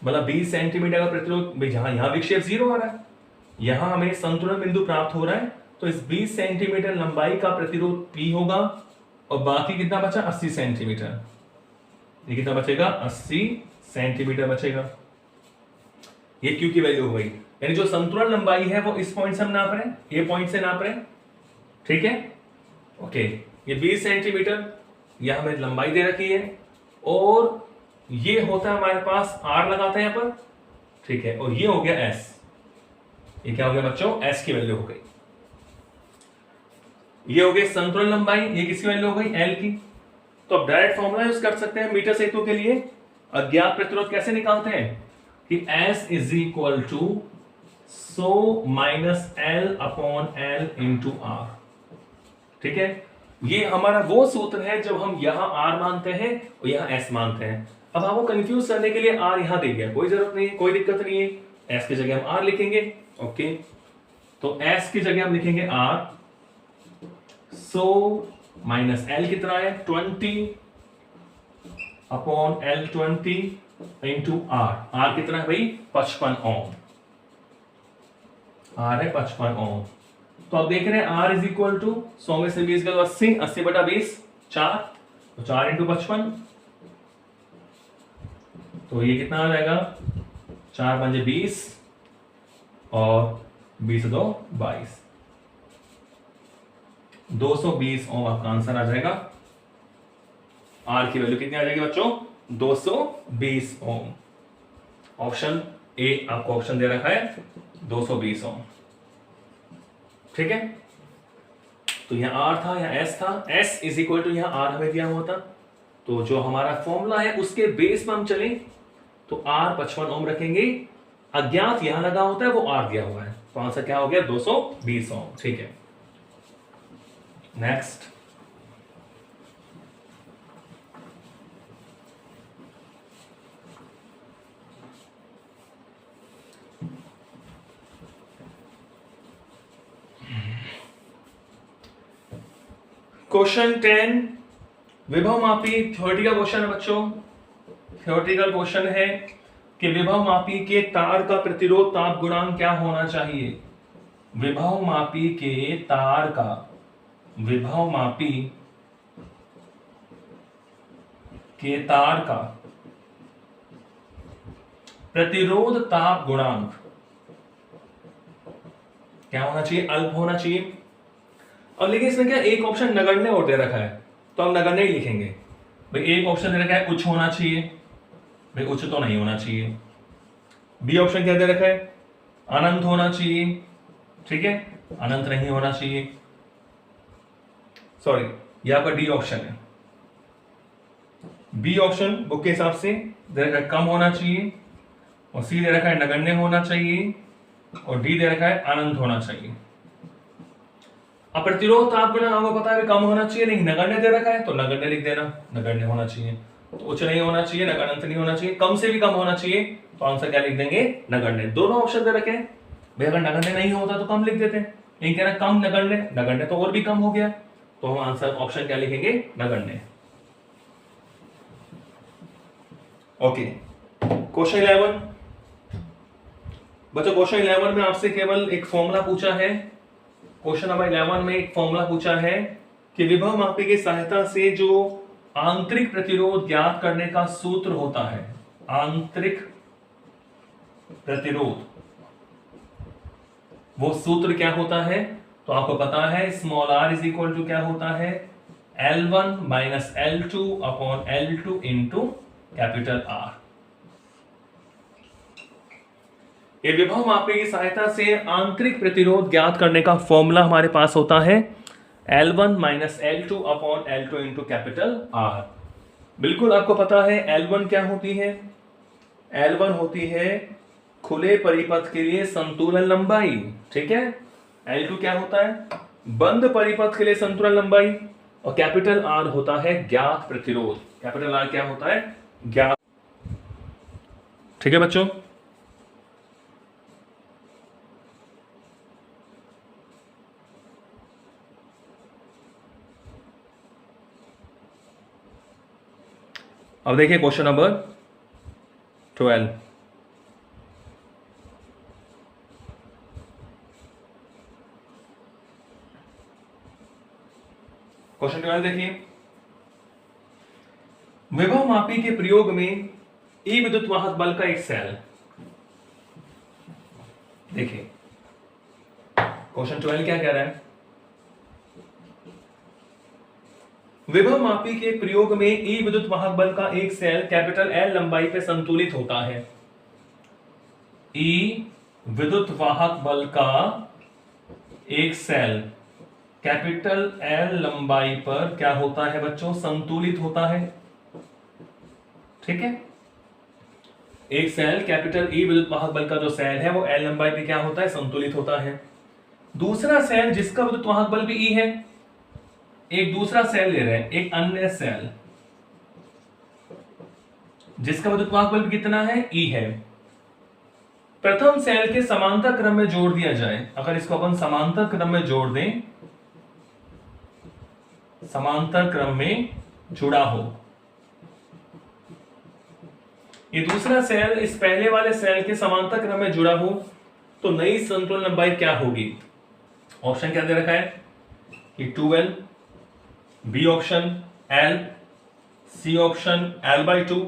मतलब 20 सेंटीमीटर का प्रतिरोध, जहां यहां विक्षेप 0 आ रहा है, यहां हमें संतुलन बिंदु प्राप्त हो रहा है, तो इस 20 सेंटीमीटर लंबाई का प्रतिरोध पी होगा, और बाकी कितना बचा 80 सेंटीमीटर, ये कितना बचेगा 80 सेंटीमीटर बचेगा। ये क्यू की वैल्यू हो गई, यानी जो संतुलन लंबाई है वो इस पॉइंट से हम नाप रहे हैं, ये पॉइंट से नाप रहे हैं। ठीक है, ओके, ये 20 सेंटीमीटर यह हमें लंबाई दे रखी है, और ये होता है हमारे पास आर लगाते हैं यहां पर। ठीक है, और ये हो गया एस, ये क्या हो गया बच्चों, एस की वैल्यू हो गई। ये हो गई संतुलन लंबाई, ये किसकी वैल्यू हो गई, एल की। तो अब डायरेक्ट फॉर्मूला यूज कर सकते हैं मीटर सेतु के लिए। अज्ञात प्रतिरोध कैसे निकालते हैं कि S is equal to so minus L upon L into R. ठीक है, ये हमारा वो सूत्र है जब हम यहां R मानते हैं और यहां S मानते हैं। अब आपको कंफ्यूज करने के लिए R यहां दे दिया, कोई जरूरत नहीं है, कोई दिक्कत नहीं है, S की जगह हम R लिखेंगे। ओके, तो S की जगह हम लिखेंगे R, सो माइनस एल कितना है 20 upon L 20 into R, R कितना है भाई 55 ओम, आर है 55 ओम। तो आप देख रहे हैं आर इज इक्वल टू 100 में से 20 गया 80, 80 बटा 20 4, तो 4 इंटू 55, तो ये कितना आ जाएगा 4 पंजे 20 और 20 2 22, 220 ओम आपका आंसर आ जाएगा। आर की वैल्यू कितनी आ जाएगी बच्चों 220 ओम। ऑप्शन ए आपको ऑप्शन दे रखा है 220 ओम। ठीक है, तो यहां आर था, यहां एस था, एस इज इक्वल टू यहां आर हमें दिया हुआ था, तो जो हमारा फॉर्मूला है उसके बेस में हम चलें तो आर 55 ओम रखेंगे, अज्ञात यहां लगा होता है वो आर दिया हुआ है, तो आंसर क्या हो गया 220 ओम। ठीक है, नेक्स्ट क्वेश्चन 10 विभव मापी थ्योरेटिकल क्वेश्चन है बच्चों। थ्योरेटिकल क्वेश्चन है कि विभव मापी के तार का प्रतिरोध ताप गुणांक क्या होना चाहिए। विभव मापी के तार का विभव मापी के तार का प्रतिरोध ताप गुणांक क्या होना चाहिए, अल्प होना चाहिए। अब लेकिन इसमें क्या एक ऑप्शन नगण्य और दे रखा है, तो हम नगण्य ही लिखेंगे भाई। एक ऑप्शन दे रखा है उच्च होना चाहिए, भाई उच्च तो नहीं होना चाहिए। बी ऑप्शन क्या दे रखा है, अनंत होना चाहिए, ठीक है, अनंत नहीं होना चाहिए। सॉरी, यहां पर डी ऑप्शन है। बी ऑप्शन बुक के हिसाब से दे रखा है कम होना चाहिए, और सी दे रखा है नगण्य होना चाहिए, और डी दे रखा है अनंत होना चाहिए। अब प्रतिरोध ताप गुणांक आपको पता है कम होना चाहिए, लेकिन नगण्य दे रखा है तो नगण्य लिख देना, नगण्य होना चाहिए। तो उच्च नहीं होना चाहिए, अनंत नहीं होना चाहिए, कम से भी कम होना चाहिए, तो आंसर क्या लिख देंगे, नगण्य। दोनों ऑप्शन दे रखे हैं भाई, अगर नगण्य नहीं होता तो कम लिख देते हैं, लेकिन कह रहा है कम नगण्य, नगण्य तो और भी कम हो गया, तो हम आंसर ऑप्शन क्या लिखेंगे, नगण्य। ओके, क्वेश्चन 11 बच्चों, क्वेश्चन 11 में आपसे केवल एक फॉर्मूला पूछा है। क्वेश्चन नंबर 11 में एक फॉर्मूला पूछा है कि विभव मापी की सहायता से जो आंतरिक प्रतिरोध ज्ञात करने का सूत्र होता है, आंतरिक प्रतिरोध, वो सूत्र क्या होता है। तो आपको पता है small r is equal to क्या होता है, L1 minus L2 upon L2 into capital R। ये विभव मापी की सहायता से आंतरिक प्रतिरोध ज्ञात करने का फॉर्मूला हमारे पास होता है L1 minus L2 upon L2 into capital R। बिल्कुल आपको पता है L1 क्या होती है, L1 होती है खुले परिपथ के लिए संतुलन लंबाई, ठीक है। L2 क्या होता है, बंद परिपथ के लिए संतुलन लंबाई, और कैपिटल R होता है ज्ञात प्रतिरोध। कैपिटल R क्या होता है, ज्ञात, ठीक है बच्चों। अब देखिए क्वेश्चन नंबर 12। क्वेश्चन 12 देखिए, विभव मापी के प्रयोग में ई विद्युत वाहक बल का एक सेल। देखिए क्वेश्चन 12 क्या कह रहा है, विभव मापी के प्रयोग में ई विद्युत वाहक बल का एक सेल कैपिटल L लंबाई पे संतुलित होता है। ई विद्युत वाहक बल का एक सेल कैपिटल L लंबाई पर क्या होता है बच्चों, संतुलित होता है, ठीक है। एक सेल कैपिटल ई विद्युत वाहक बल का जो सेल है वो L लंबाई पे क्या होता है, संतुलित होता है। दूसरा सेल जिसका विद्युत वाहक बल भी ई है, एक दूसरा सेल ले रहे हैं, एक अन्य सेल जिसका विद्युत वाहक बल कितना है, ई है। प्रथम सेल के समांतर क्रम में जोड़ दिया जाए। अगर इसको अपन समांतर क्रम में जोड़ दें, समांतर क्रम में जुड़ा हो, ये दूसरा सेल इस पहले वाले सेल के समांतर क्रम में जुड़ा हो, तो नई संतुलन लंबाई क्या होगी। ऑप्शन क्या दे रखा है कि 2L, B option L, C option L/2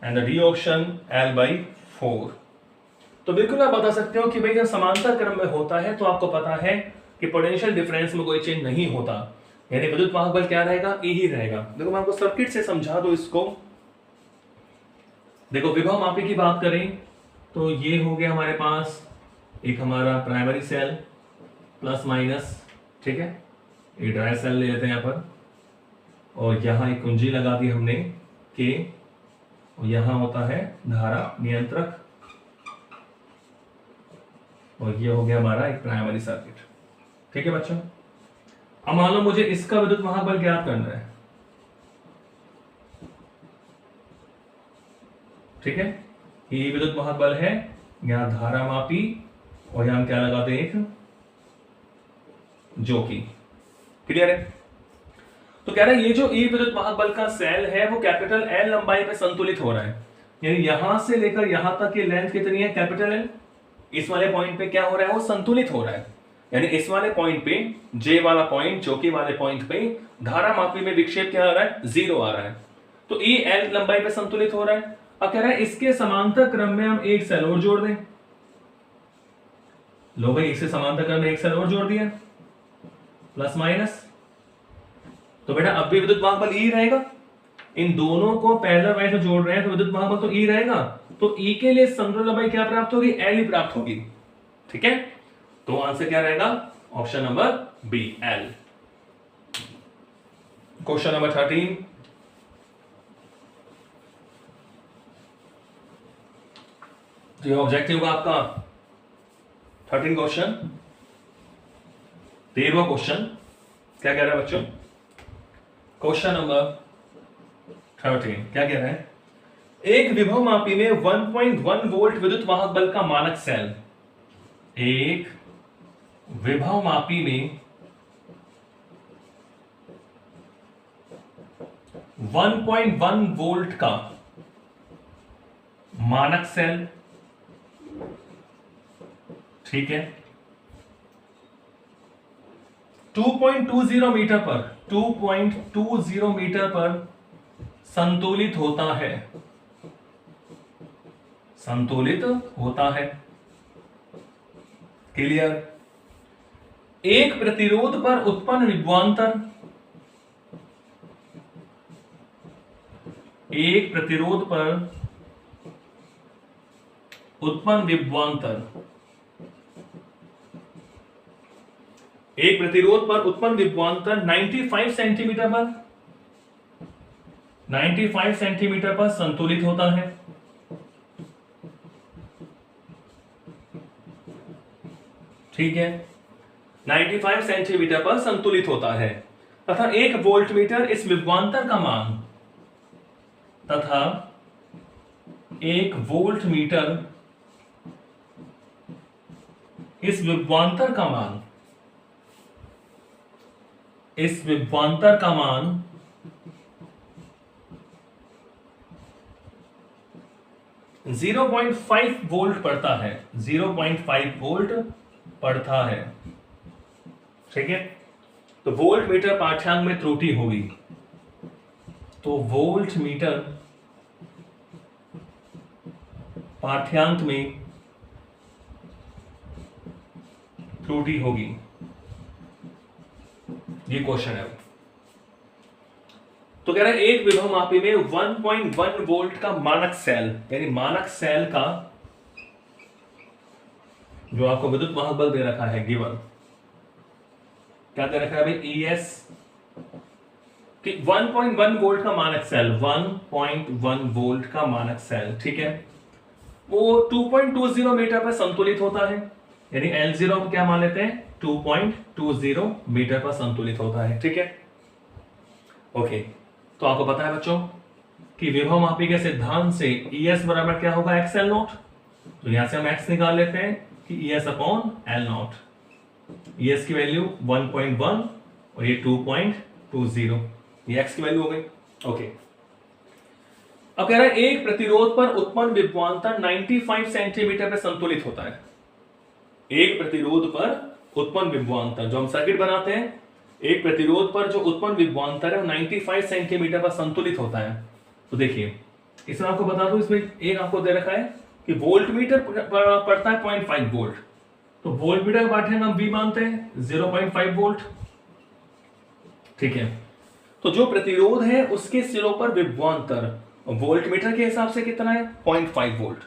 and D option L/4। तो बिल्कुल आप बता सकते हो कि भाई जब समांतर क्रम में होता है तो आपको पता है कि पोटेंशियल डिफरेंस में कोई चेंज नहीं होता, यानी विद्युत वाहक बल क्या रहेगा, ई ही रहेगा। देखो मैं आपको सर्किट से समझा दो इसको। देखो विभव मापी की बात करें तो ये हो गया हमारे पास एक हमारा प्राइमरी सेल प्लस माइनस, ठीक है, एक ड्राई सेल ले लेते हैं यहाँ पर, और यहाँ एक कुंजी लगा दी हमने के, और यहाँ होता है धारा नियंत्रक, और ये हो गया हमारा एक प्राइमरी सर्किट, ठीक है बच्चों। अब मान लो मुझे इसका विद्युत वाहक बल ज्ञात करना है, ठीक है। ये विद्युत वाहक बल है, यहां धारा मापी, और यहां हम क्या लगाते हैं, एक जो की, क्लियर है। तो कह रहा है ये जो ई विद्युत वाहक बल का सेल है वो कैपिटल एल लंबाई पे संतुलित हो रहा है, यानी यहां से लेकर यहां तक की लेंथ कितनी है, कैपिटल एल। इस वाले पॉइंट पे क्या हो रहा है, वो संतुलित हो रहा है, यानी इस वाले पॉइंट पे जे वाला पॉइंट, चौकी वाले पॉइंट पे धारा मापी में विक्षेप क्या आ रहा है, 0 आ रहा है। तो ई एल लंबाई पे संतुलित हो रहा है। अब कह रहा है इसके समांतर क्रम में हम एक सेल और जोड़ दें। लो भाई, इससे समांतर क्रम में एक सेल और जोड़ दिया, प्लस माइनस, तो बेटा अब भी विद्युत वाहक बल ई रहेगा। इन दोनों को पैरेलल वाइज में जोड़ रहे हैं तो विद्युत वाहक बल तो ई रहेगा, तो ई के लिए समतुल्य लंबाई क्या प्राप्त होगी, एल ही प्राप्त होगी। ठीक है, तो आंसर क्या रहेगा, option number B, L. Question number 13, तो ये ऑब्जेक्टिव का आपका 13 क्वेश्चन, 13वां क्वेश्चन क्या कह रहा है बच्चों, क्वेश्चन नंबर 13 क्या कह रहा है, एक विभव मापी में 1.1 वोल्ट विद्युत वाहक बल का मानक सेल, एक विभव मापी में 1.1 वोल्ट का मानक सेल, ठीक है, 2.20 मीटर पर 2.20 मीटर पर संतुलित होता है, संतुलित होता है, क्लियर। एक प्रतिरोध पर उत्पन्न विभवांतर, एक प्रतिरोध पर उत्पन्न विभवांतर, एक प्रतिरोध पर उत्पन्न विभवांतर 95 सेंटीमीटर पर, 95 सेंटीमीटर पर संतुलित होता है, ठीक है, 95 सेंटीमीटर पर संतुलित होता है, तथा 1 वोल्टमीटर इस विभवांतर का मान, तथा 1 वोल्टमीटर इस विभवांतर का मान, इस विभवांतर का मान 0.5 वोल्ट पड़ता है, 0.5 वोल्ट पड़ता है, ठीक है। तो वोल्ट मीटर पाठ्यांक में त्रुटि होगी, तो वोल्ट मीटर पाठ्यांक में त्रुटि होगी, ये क्वेश्चन है। तो कह रहा है एक विभव मापी में 1.1 वोल्ट का मानक सेल, यानी मानक सेल का जो आपको विद्युत वाहक बल दे रखा है, गिवन क्या दे रखा है भाई, ES कि 1.1 वोल्ट का मानक सेल, 1.1 वोल्ट का मानक सेल, ठीक है, वो 2.20 मीटर पर संतुलित होता है, यानी L0 क्या मान लेते हैं, 2.20 मीटर पर संतुलित होता है, ठीक है। ओके, तो आपको पता है बच्चों कि विभव मापी के सिद्धांत से ES बराबर क्या होगा, XL नॉट, तो यहां से हम X निकाल लेते हैं कि ES upon L not, ES की वैल्यू 1.1 और ये 2.20, ये X की वैल्यू हो गई। ओके, अब कह रहा है एक प्रतिरोध पर उत्पन्न विभवांतर 95 सेंटीमीटर पर संतुलित होता है, एक प्रतिरोध पर उत्पन्न विभवांतर, जो हम सर्किट बनाते हैं, एक प्रतिरोध पर जो उत्पन्न विभवांतर है वो 95 सेंटीमीटर पर संतुलित होता है। तो देखिए इसमें आपको बता दूं, इसमें एक आपको दे रखा है कि वोल्ट मीटर पड़ता है 0.5 वोल्ट, तो वोल्ट मीटर का पाठ्यांक हम V मानते हैं 0.5 वोल्ट, ठीक है। तो जो प्रतिरोध है उसके सिरों पर विभवांतर वोल्ट मीटर के हिसाब से कितना है, 0.5 वोल्ट।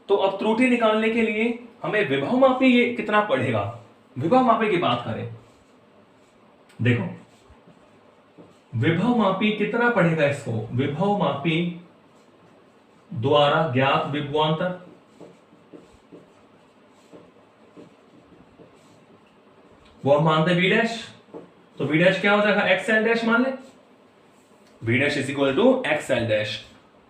तो अब त्रुटि निकालने के लिए हमें विभव मापी ये कितना पढ़ेगा, विभव मापी की बात करें, देखो विभव मापी कितना पढ़ेगा इसको, विभव मापी द्वारा ज्ञात विभवांतर, वो हम मानते V डैश, तो V डैश क्या हो जाएगा, XL डैश मान ले, V dash is equal to XL dash.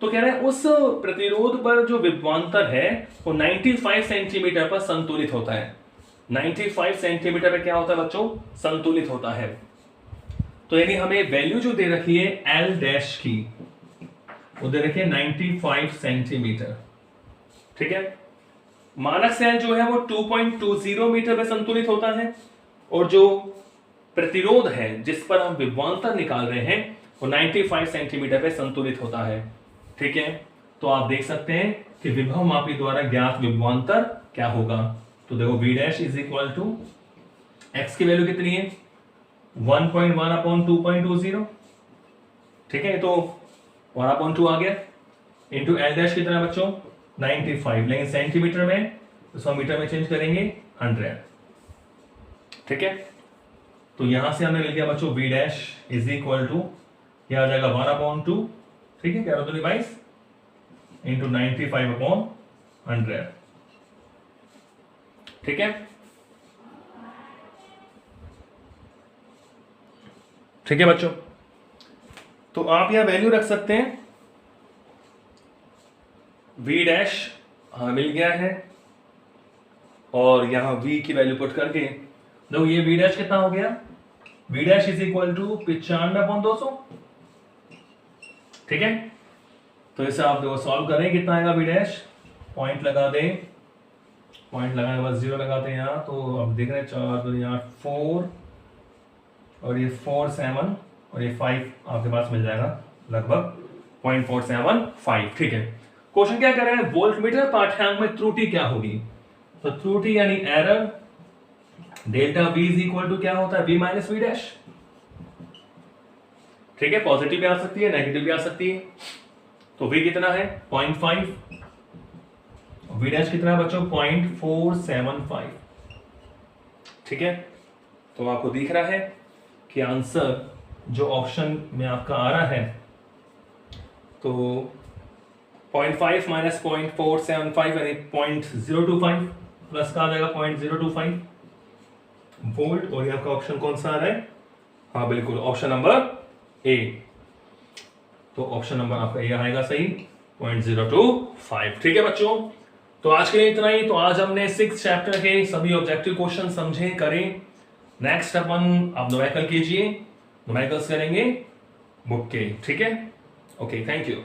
तो कह रहा है उस प्रतिरोध पर जो विभवांतर है वो 95 सेंटीमीटर पर संतुलित होता है, 95 सेंटीमीटर पे क्या होता है बच्चों, संतुलित होता है। तो यानी हमें वैल्यू जो दे रखी है एल डैश की, वो दे रखी है 95 सेंटीमीटर। ठीक है, मानक सेल जो है वो 2.20 मीटर पे संतुलित होता है, और जो प्रतिरोध है जिस पर हम विभवांतर निकाल रहे हैं वो 95 सेंटीमीटर पे संतुलित होता है। ठीक है, तो आप देख सकते हैं कि विभव मापी द्वारा ज्ञात विभवांतर क्या होगा। तो देखो v dash is equal to x की वैल्यू कितनी है 1.1 अपॉन 2.20। ठीक है, तो 1/2 आ गया, इंटू एल डैश कितना बच्चों 95, लेकिन सेंटीमीटर में तो मीटर में चेंज करेंगे 100। ठीक है, तो यहां से हमें मिल गया बच्चों v dash is equal to, यह आ जाएगा 1/2। ठीक है, क्या होता है 22 इंटू 95 अपॉन 100। ठीक है, ठीक है बच्चों, तो आप यह वैल्यू रख सकते हैं v डैश हमें मिल गया है, और यहां v की वैल्यू पुट करके देखो ये v डैश कितना हो गया, v dash is equal to 95/200। ठीक है, तो इसे आप देखो सॉल्व करें, कितना आएगा v डैश, पॉइंट लगा दें, पॉइंट लगाने के बाद 0 लगाते हैं यहाँ, तो अब देख रहे हैं 4 2 यहाँ 4, और ये 4 7 और ये 5 आपके पास मिल जाएगा लगभग 0.475। ठीक है, क्वेश्चन क्या कर रहे हैं, वोल्टमीटर पाठ्यांक में त्रुटि क्या होगी। तो त्रुटि यानी error, delta v is equal to क्या होता है v माइनस v डैश। ठीक है, पॉजिटिव भी आ सकती है, नेगेटिव भी आ सकती है। तो v कितना है 0.5, v डैश कितना है बच्चों 0.475। ठीक है, तो आपको दिख रहा है कि आंसर जो ऑप्शन में आपका आ रहा है, तो 0.5 माइनस 0.475 यानी 0.025 प्लस का आ जाएगा 0.025 वोल्ट, और ये आपका ऑप्शन कौन सा आ रहा है, हाँ बिल्कुल ऑप्शन नंबर ए। तो ऑप्शन नंबर आपका ए आएगा सही 0.025। ठीक है बच्चों, तो आज के लिए इतना ही। तो आज हमने 6th चैप्टर के सभी ऑब्जेक्टिव क्वेश्चन समझे करें। नेक्स्ट अपन आप न्यूमेरिकल कीजिए, न्यूमेरिकल्स करेंगे बुक के। ठीक है, ओके, थैंक यू।